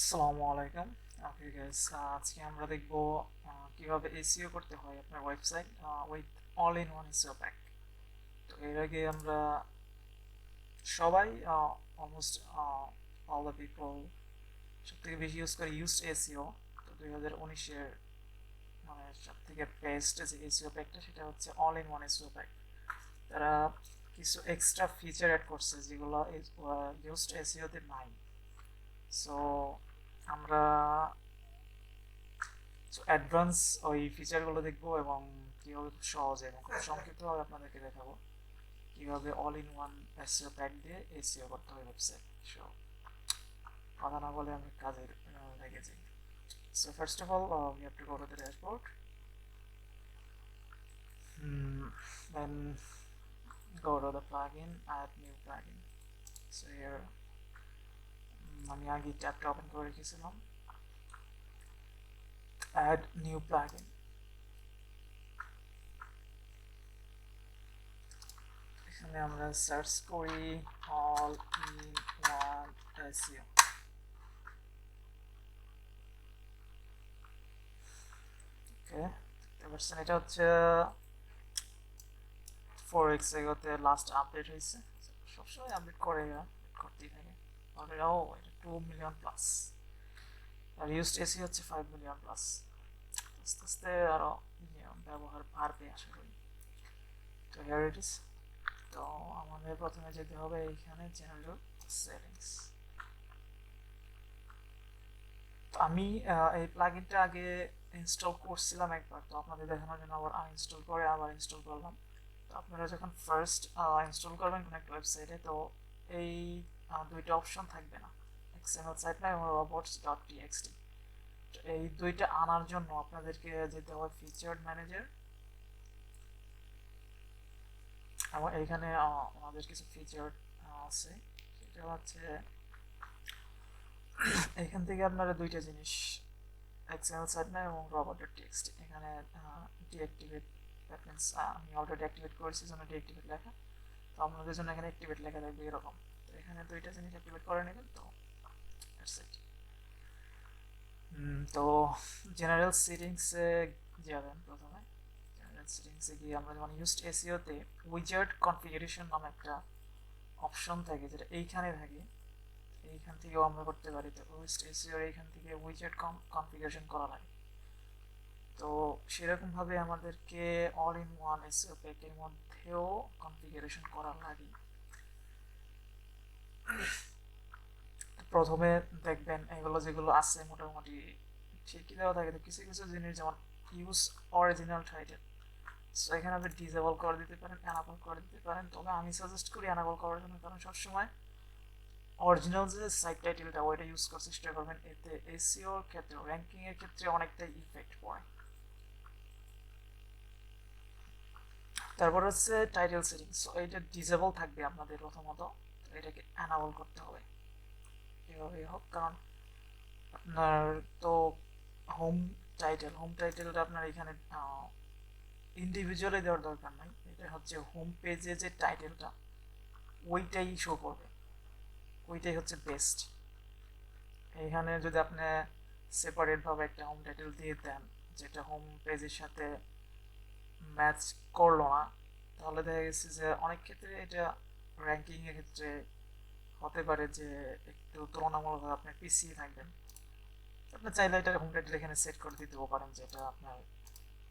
আসসালামু আলাইকুম। Okay guys, আজকে আমরা দেখব কিভাবে এসইও করতে হয় আপনার website with all in one SEO pack. তো এর আগে আমরা সবাই অলমোস্ট অল দ্য পিপল সব থেকে বেশি ইউজ করে ইউজড এসইও। তো 2019-এর মানে সব থেকে বেস্ট যে এসইও প্যাকটা সেটা হচ্ছে all in one SEO pack. তারা কিছু এক্সট্রা ফিচার অ্যাড করছে যেগুলো ইউজড এসইওতে নাই। সো আমরা অ্যাডভান্স ওই ফিচারগুলো দেখবো এবং কীভাবে খুব সহজে এবং খুব সংক্ষিপ্তভাবে আপনাদেরকে দেখাবো কীভাবে all in one SEO pack দিয়ে এসইও করতে হয় ওয়েবসাইট। সো কথা না বলে আমি কাজে লেগে যাই। So first of all, we have to go to the dashboard. Then go to the plugin, add new plugin. So here আমি আগে ট্যাবটা ওপেন করে রেখেছিলাম, add new plugin. এখানে আমরা সার্চ করি অল ইন ওয়ান এসইও। ওকে, দেখতে পাচ্ছেন এটা হচ্ছে 4x এগোতে লাস্ট আপডেট হয়েছে। সবসময় আপডেট করে, করতেই থাকে। আর এটাও এটা 2 million plus, are used AC হচ্ছে 5 মিলিয়ন প্লাস। আস্তে আস্তে আরও ব্যবহার বাড়বে আশা করি। তো হিয়ার ইট ইজ। তো আমাদের প্রথমে যেতে হবে এইখানে জেনারেল সেটিংস। তো আমি এই প্লাগইনটা আগে ইনস্টল করছিলাম একবার, তো আপনাদের দেখানোর জন্য আবার আনইনস্টল করে আবার ইনস্টল করলাম। তো আপনারা যখন ফার্স্ট ইনস্টল করবেন কোনো একটা ওয়েবসাইটে, তো এই দুইটা অপশন থাকবে না, এক্সএমএল সাইট না এবং রোবটস ডট টিএক্সটি। তো এই দুইটা আনার জন্য আপনাদেরকে যেতে হবে ফিচার্ড ম্যানেজার, এবং এইখানে আমাদের কিছু ফিচার আছে। সেটা হচ্ছে এখান থেকে আপনারা দুইটা জিনিস, এক্সএমএল সাইট না এবং রোবট ডট টিএক্সটি, এখানে ডিঅ্যাক্টিভেট, দ্যাট মিনস আমি অলরেডি অ্যাক্টিভেট করেছি জন্য ডিঅ্যাক্টিভেট লেখা। তো আপনাদের জন্য এখানে অ্যাক্টিভেট লেখা থাকবে এরকম। তো এখানে দুইটা জিনিস অ্যাক্টিভেট করে নেবেন। তো দ্যাটস ইট। তো জেনারেল সেটিংসে যাবেন প্রথমে। জেনারেল সেটিংসে গিয়ে আমরা যেমন ইউজড এসইওতে উইজার্ড কনফিগারেশন নামে একটা অপশন থাকে, যেটা এইখানে থাকে। এইখান থেকেও আমরা করতে পারি। তো ইউজড এসইওর এইখান থেকে উইজার্ড কনফিগারেশন করা লাগে। তো সেরকমভাবে আমাদেরকে অল ইন ওয়ান এসইও প্যাকের মধ্যেও কনফিগারেশন করা লাগে। প্রথমে দেখবেন এগুলো যেগুলো আছে মোটামুটি ঠিকই দেওয়া থাকে। তো কিছু কিছু জিনিস যেমন ইউজ অরিজিনাল টাইটেল, সো এখানে আপনি ডিসেবল করে দিতে পারেন, অ্যানাবল করে দিতে পারেন। তবে আমি সাজেস্ট করি অ্যানাবল করার জন্য, কারণ সবসময় অরিজিনাল যে সাইট টাইটেলটা ওইটা ইউজ করার চেষ্টা করবেন। এতে এসইওর ক্ষেত্রে, র্যাঙ্কিংয়ের ক্ষেত্রে অনেকটাই ইফেক্ট পড়ে। তারপর হচ্ছে টাইটেল সেটিংস, সো এইটা ডিসেবল থাকবে আপনাদের প্রথমত। এটাকে অ্যানাবল করতে হবে এভাবেই হোক, কারণ আপনার তো হোম টাইটেলটা আপনার এখানে ইন্ডিভিজুয়ালি দেওয়ার দরকার নাই। এটা হচ্ছে হোম পেজে যে টাইটেলটা ওইটাই শো করবে, ওইটাই হচ্ছে বেস্ট। এইখানে যদি আপনি সেপারেটভাবে একটা হোম টাইটেল দিয়ে দেন যেটা হোম পেজের সাথে ম্যাচ করলো না, তাহলে দেখা গেছে যে অনেক ক্ষেত্রে এটা র্যাঙ্কিংয়ের ক্ষেত্রে হতে পারে যে একটু তুলনামূলকভাবে আপনি পিছিয়ে থাকবেন। আপনি চাইলে এটা হোম টাইটেল এখানে সেট করে দিতেও পারেন, যেটা আপনার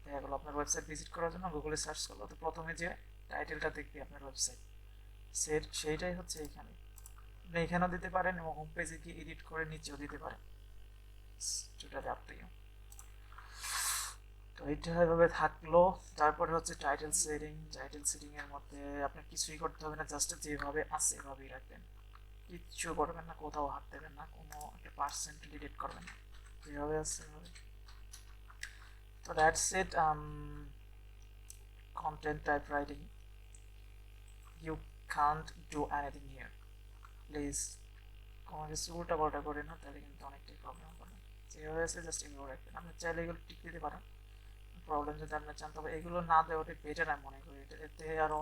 দেখা গেলো আপনার ওয়েবসাইট ভিজিট করার জন্য গুগলে সার্চ করলো, তো প্রথমে যে টাইটেলটা দেখবে আপনার ওয়েবসাইট সেইটাই হচ্ছে এইখানে। আপনি এখানেও দিতে পারেন এবং হোম পেজে গিয়ে এডিট করে নিচেও দিতে পারেন, যেটা আপনি। তো এইটা এভাবে থাকলো। তারপরে হচ্ছে টাইটেল সেটিং। টাইটেল সেটিং এর মধ্যে আপনার কিছুই করতে হবে না, জাস্ট যেভাবে আছে এভাবেই রাখবেন, কিচ্ছু করবেন না, কোথাও হাত দেবেন না, কোনো একটা পার্সেন্ট ডিলিট করবেন না, যেভাবে আছে এভাবে। তো that's it. content type writing, you can't do anything here, please কোনো কিছু উল্টা পাল্টা করে না, তাহলে কিন্তু অনেকটাই প্রবলেম হবে। যেভাবে আছে জাস্ট এগুলো রাখবেন। আপনি চাইলে এগুলো টিক দিতে পারেন, প্রবলেম যদি আপনি চান। তবে এগুলো না দেওয়াটাই বেটার আমি মনে করি। এতে আরও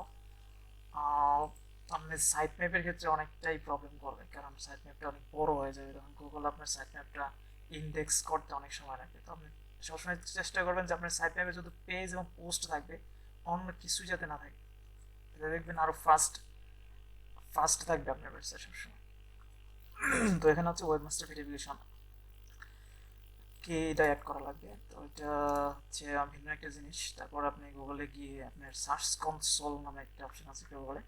আপনার সাইট ম্যাপের ক্ষেত্রে অনেকটাই প্রবলেম করবে, কারণ সাইট ম্যাপটা অনেক বড় হয়ে যাবে, তখন গুগল আপনার সাইট ম্যাপটা ইন্ডেক্স করতে অনেক সময় লাগবে। তো আপনি সবসময় চেষ্টা করবেন যে আপনার সাইট ম্যাপে শুধু পেজ এবং পোস্ট থাকবে, অন্য কিছু যাতে না থাকে, এটা দেখবেন আরও ফাস্ট ফাস্ট থাকবে আপনার ওয়েবসাইট সবসময়। তো এখানে হচ্ছে ওয়েবমাস্টার ভেরিফিকেশন কে এটা অ্যাড করা লাগবে, তো এটা হচ্ছে ভিন্ন একটা জিনিস। তারপর আপনি গুগলে গিয়ে আপনার সার্চ কনসোল নামে একটা অপশন আছে গুগলে,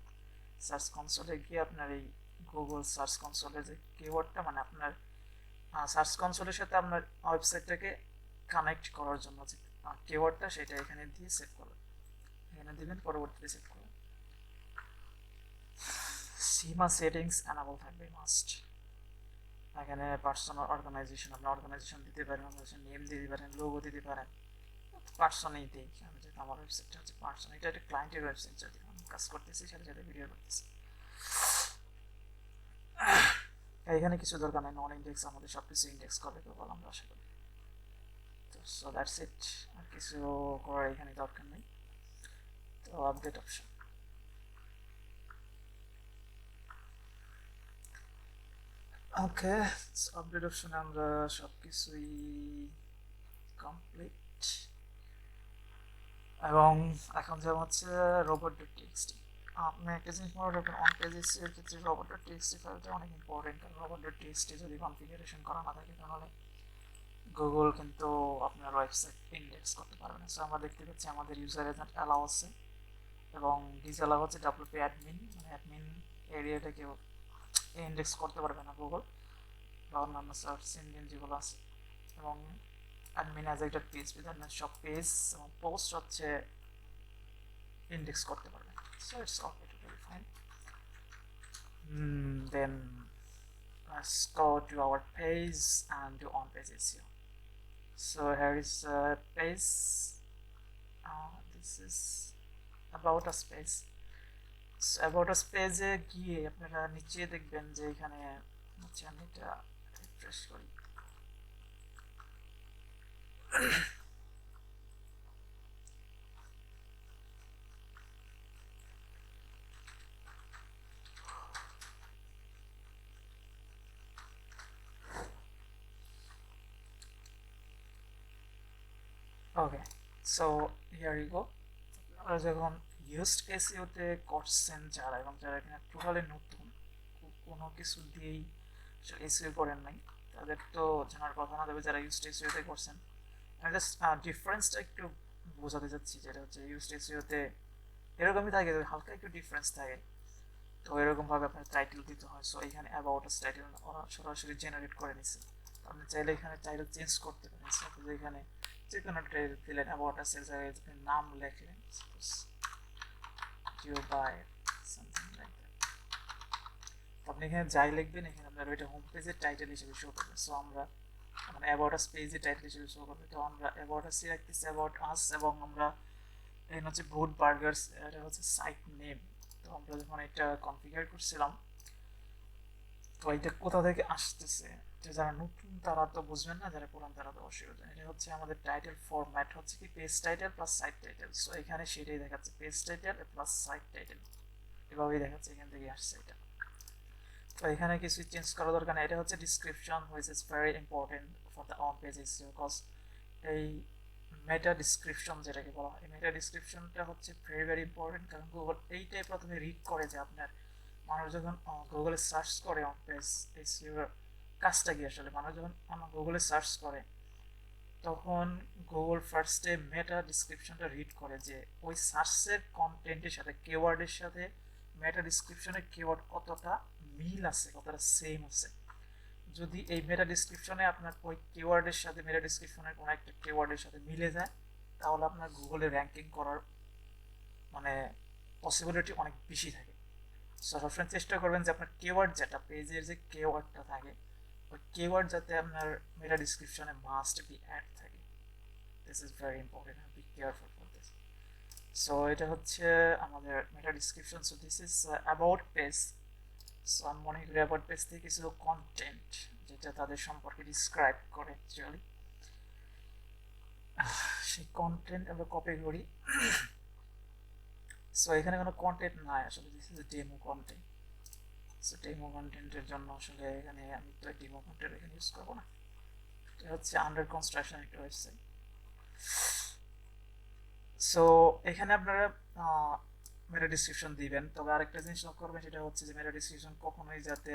সার্চ কনসোলে গিয়ে আপনার এই গুগল সার্চ কনসোলের যে কিওয়ার্ডটা, মানে আপনার সার্চ কনসোলের সাথে আপনার ওয়েবসাইটটাকে কানেক্ট করার জন্য যে কিওয়ার্ডটা, সেটা এখানে দিয়ে সেট করবেন, এখানে দিবেন, পরবর্তীতে সেট করবেন। সীমা সেটিংস অ্যানাবল থাকবে মাস্ট। এখানে পার্সোনাল অর্গানাইজেশন, আপনি অর্গানাইজেশন দিতে পারেন, অর্গানাইজেশন নেম দিতে পারেন, লোগো দিতে পারেন। পার্সোনাই দিই আমি, যেহেতু আমার ওয়েবসাইটটা হচ্ছে পার্সোনাল, এটা একটা ক্লায়েন্টের ওয়েবসাইট, যদি আমি কাজ করতেছি সাথে সাথে ভিডিও করতেছি। এখানে কিছু দরকার নেই, নন ইন্ডেক্স আমাদের সব কিছু ইন্ডেক্স করবে গুগল, আমরা আশা করি। তো সো দ্যাটস ইট, আর কিছু করার এখানে দরকার নেই। তো আপডেট অপশন, ওকে, আপডেট অপশনে আমরা সব কিছুই কমপ্লিট। এবং এখন যেমন হচ্ছে robot.txt, আপনি একটা জিনিস মনে রাখবেন, অন পেজ এর ক্ষেত্রে robot.txt ফাইলটা অনেক ইম্পর্টেন্ট, কারণ robot.txt যদি কনফিগারেশন করা না থাকে তাহলে গুগল কিন্তু আপনার ওয়েবসাইট ইন্ডেক্স করতে পারবে না। সো আমরা দেখতে পাচ্ছি আমাদের ইউজার এজেন্ট অ্যালাউ আছে এবং ডিসঅ্যালাউ হচ্ছে ডাব্লিউপি অ্যাডমিন, মানে অ্যাডমিন এরিয়াটা কেউ ইন্ডেক্স করতে পারবে না গুগল বা অন্যান্য সার্চ ইঞ্জিন যেগুলো আছে। এবং অ্যাডমিন অ্যাজ একটা পেজ, আপনার সব পেজ এবং পোস্ট হচ্ছে ইন্ডেক্স করতে পারবে। So it's okay, totally fine. Then let's go to our page and do on page SEO. So here is a page. This is about us page. So about us page এ গিয়ে আপনারা নিচে দেখবেন যে এখানে হচ্ছে, আমি এটা রিফ্রেশ করি, ওকে। সো হিয়ার ইউ গো, আপনারা যখন ইউজড এসইওতে করছেন যারা, এবং যারা এখানে টোটালি নতুন, কোনো কিছু দিয়েই এসইও করেন নাই, তাদের তো জানার কথা না, তবে যারা ইউজড এসইওতে করছেন, আমি জাস্ট ডিফারেন্সটা একটু বোঝাতে চাচ্ছি। যেটা হচ্ছে ইউজড এসইওতে এরকমই থাকে, হালকা একটু ডিফারেন্স থাকে। তো এরকমভাবে আপনার টাইটেল দিতে হয়। সো এখানে অ্যাবাউট আস টাইটেল ওরা সরাসরি জেনারেট করে নিচ্ছে, আপনি চাইলে এখানে টাইটেল চেঞ্জ করতে পারেন। সাপোজ এখানে যে কোনো টাইটেল দিলেন, অ্যাবাউট আস এর জায়গায় নাম লেখলেন, suppose due by something like that. আপনি এখানে যাই লিখবেন, এখানে আপনার ওইটা হোম পেজের টাইটেল হিসেবে শো করবে। সো আমরা মানে অ্যাবাউট আস পেজের টাইটেল হিসেবে শো করবে, তো আমরা অ্যাবাউট আস রাখতেছি অ্যাবাউট আস, এবং আমরা এখানে হচ্ছে ভুড বার্গার্স, এটা হচ্ছে সাইট নেম। তো আমরা যখন এটা কনফিগার করছিলাম, তো এটা কোথা থেকে আসতেছে, যারা নতুন তারা তো বুঝবেন না, যারা পুরান তারা তো অবশ্যই বুঝবেন। এটা হচ্ছে আমাদের টাইটেল ফরম্যাট হচ্ছে কি page title plus site title. So এখানে সেটাই দেখাচ্ছে, page title plus site title, এভাবেই দেখাচ্ছে, এখান থেকে আসছে এটা। তো এখানে কিছু চেঞ্জ করা দরকার না। এটা হচ্ছে description, which is very important for the on page SEO, because এই মেটা ডিসক্রিপশন যেটাকে বলা হয়, এই মেটা ডিসক্রিপশনটা হচ্ছে ভেরি ভেরি ইম্পর্টেন্ট, কারণ গুগল এইটাই প্রথমে রিড করে যে আপনার মানুষ যখন গুগলে সার্চ করে অন পেজ এসইওর কাজটা কি আসলে, মানুষ যখন গুগলে সার্চ করে তখন গুগল ফার্স্টে মেটা ডিসক্রিপশনটা রিড করে যে ওই সার্চের কন্টেন্টের সাথে, কিওয়ার্ডের সাথে মেটা ডিসক্রিপশনের কিওয়ার্ড কতটা মিল আছে, কতটা সেম আছে। যদি এই মেটা ডিসক্রিপশনে আপনার ওই কিওয়ার্ডের সাথে, মেটা ডিসক্রিপশনের কোনো একটা কিওয়ার্ডের সাথে মিলে যায়, তাহলে আপনার গুগলে র্যাঙ্কিং করার মানে পসিবিলিটি অনেক বেশি থাকে। সো সবসময় চেষ্টা করবেন যে আপনার কিওয়ার্ড, যেটা পেজের যে কিওয়ার্ডটা থাকে, ওই কিওয়ার্ড যাতে আপনার মেটা ডিসক্রিপশনে মাস্ট বি অ্যাড থাকে। This is very important, be careful for this. So এটা হচ্ছে আমাদের meta description. So this is about page. So আমি মনে করি অ্যাবাউট পেজ থেকে কিছু কন্টেন্ট যেটা তাদের সম্পর্কে ডিসক্রাইব করে অ্যাকচুয়ালি, সেই কন্টেন্ট আমরা কপি করি। সো এখানে কোনো কন্টেন্ট নাই আসলে, this is demo content. So demo কন্টেন্টের জন্য আসলে এখানে আমি তো ডেমো কন্টেন্ট এখানে ইউজ করবো না। এটা হচ্ছে আন্ডার কনস্ট্রাকশন একটা ওয়েবসাইট। সো এখানে আপনারা মেটা ডিসক্রিপশন দিবেন, তবে আরেকটা জিনিস লক্ষ্য করবেন, সেটা হচ্ছে যে মেটা ডিসক্রিপশন কখনোই যাতে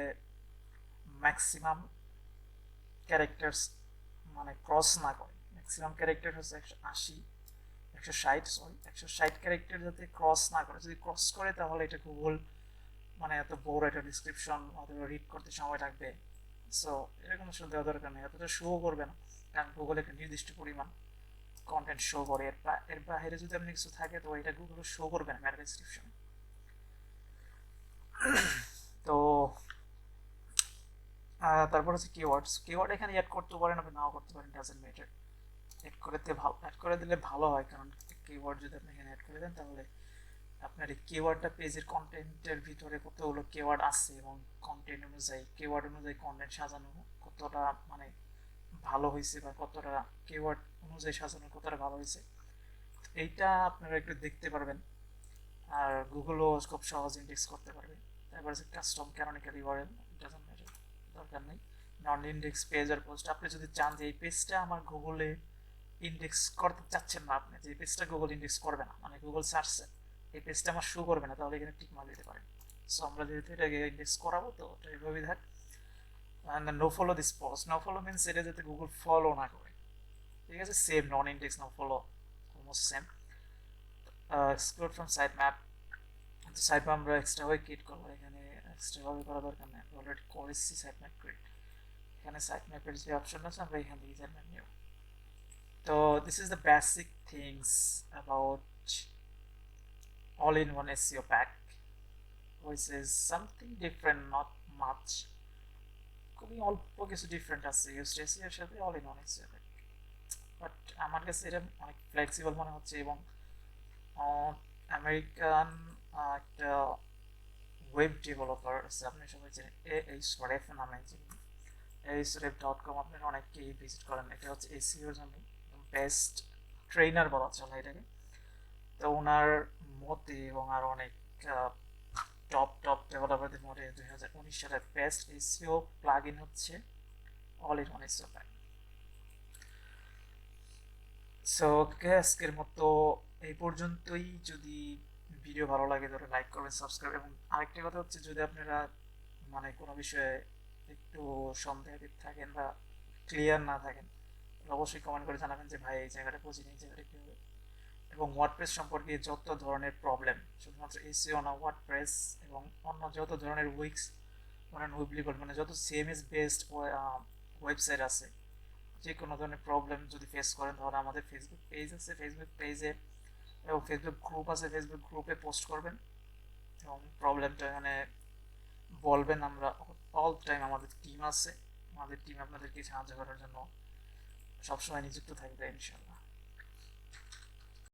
ম্যাক্সিমাম ক্যারেক্টার্স মানে ক্রস না করে। ম্যাক্সিমাম ক্যারেক্টার হচ্ছে 180, 160, সরি 160 ক্যারেক্টার যাতে ক্রস না করে। যদি ক্রস করে তাহলে এটা গুগল মানে এত বড় একটা ডিসক্রিপশন অথবা রিড করতে সময় লাগবে। সো এরকম আসলে দেওয়া দরকার নেই, এতটা শো করবে না, কারণ গুগল একটা নির্দিষ্ট পরিমাণ কন্টেন্ট শো করে। এর বাইরে যদি আপনি কিছু থাকে তো এটা গুগল শো করবে না মেটা ডিসক্রিপশন। তো তারপর হচ্ছে কিওয়ার্ডস। কিওয়ার্ড এখানে অ্যাড করতে পারেন, আপনি নাও করতে পারেন, ডাজেন্ট ম্যাটার। অ্যাড করে দিলে ভালো হয়, কারণ কিওয়ার্ড যদি আপনি এখানে অ্যাড করে দেন তাহলে আপনার এই কিওয়ার্ডটা পেজের কন্টেন্টের ভিতরে কতগুলো কিওয়ার্ড আছে এবং কন্টেন্ট অনুযায়ী কিওয়ার্ড অনুযায়ী কন্টেন্ট সাজানো কতটা মানে ভালো হয়েছে, বা কতটা কিওয়ার্ড অনুযায়ী সাজানো কতটা ভালো হয়েছে, এইটা আপনারা একটু দেখতে পারবেন। আর গুগলও খুব সহজ ইন্ডেক্স করতে পারবে। তারপর হচ্ছে custom canonical URL, doesn't matter, দরকার নেই। নন ইন্ডেক্স পেজ আর পোস্ট, আপনি যদি চান যে এই পেজটা আমার গুগলে ইন্ডেক্স করতে চাচ্ছেন না, আপনি যে এই পেজটা গুগল ইন্ডেক্স করবে না, মানে গুগল সার্চে এই পেজটা আমার শো করবে না, তাহলে এখানে টিক মার দিতে পারেন। সো আমরা যেহেতু এটাকে ইন্ডেক্স করাবো, তো এটা এইভাবেই থাক। No follow this post, no follow means এটা যাতে গুগল ফলো না করে, ঠিক আছে? Same non index no follow, almost same. Exclude from site map, site map আমরা এক্সট্রাভাবে ক্রিয়েট করবো, এখানে এক্সট্রাভাবে করা দরকার নেই, অলরেডি করেছি সাইট ম্যাপ ক্রিয়েট। এখানে সাইট ম্যাপের যে অপশন আছে আমরা এখান থেকে সাইট ম্যাপ নেব। তো this is the basic things about all-in-one SEO pack, which is something different, not much. খুবই অল্প কিছু ডিফারেন্ট আছে ইউজড এসইও এর সাথে all in one SEO pack, but আমার কাছে এটা অনেক ফ্লেক্সিবল মনে হচ্ছে। এবং আমেরিকান একটা ওয়েব ডেভেলপার আছে, আপনি সবাই জানেন, এইচরেফ নামে, যিনি এইচরেফ.com, আপনারা অনেকেই ভিজিট করেন। এটা হচ্ছে এসইওর জন্য বেস্ট ট্রেনার বলা চলে এটাকে। তো ওনার মতে এবং আর অনেক টপ টপ ডেভেলপারদের মধ্যে 2019 সালের বেস্ট এসইও প্লাগ ইন হচ্ছে all in one SEO plug. So আজকের মতো এই পর্যন্তই। যদি ভিডিও ভালো লাগে তাহলে লাইক করবেন, সাবস্ক্রাইব। এবং আরেকটা কথা হচ্ছে, যদি আপনারা মানে কোনো বিষয়ে একটু সন্দেহাতীত থাকেন বা ক্লিয়ার না থাকেন, অবশ্যই কমেন্ট করে জানাবেন যে ভাই এই জায়গাটা বুঝিনি, এই জায়গাটা কী হবে। এবং ওয়ার্ডপ্রেস সম্পর্কে যত ধরনের প্রবলেম, শুধুমাত্র এসইও না, ওয়ার্ডপ্রেস এবং অন্য যত ধরনের উইক্স মানে উইবলিবল মানে যত সিএমএস বেসড ওয়েবসাইট আছে, যে কোনো ধরনের প্রবলেম যদি ফেস করেন, তাহলে আমাদের ফেসবুক পেজ আছে, ফেসবুক পেজে এবং ফেসবুক গ্রুপ আছে, ফেসবুক গ্রুপে পোস্ট করবেন এবং প্রবলেমটা এখানে বলবেন। আমরা অল টাইম আমাদের টিম আছে, আমাদের টিম আপনাদেরকে সাহায্য করার জন্য সবসময় নিযুক্ত থাকবে ইনশাল্লাহ।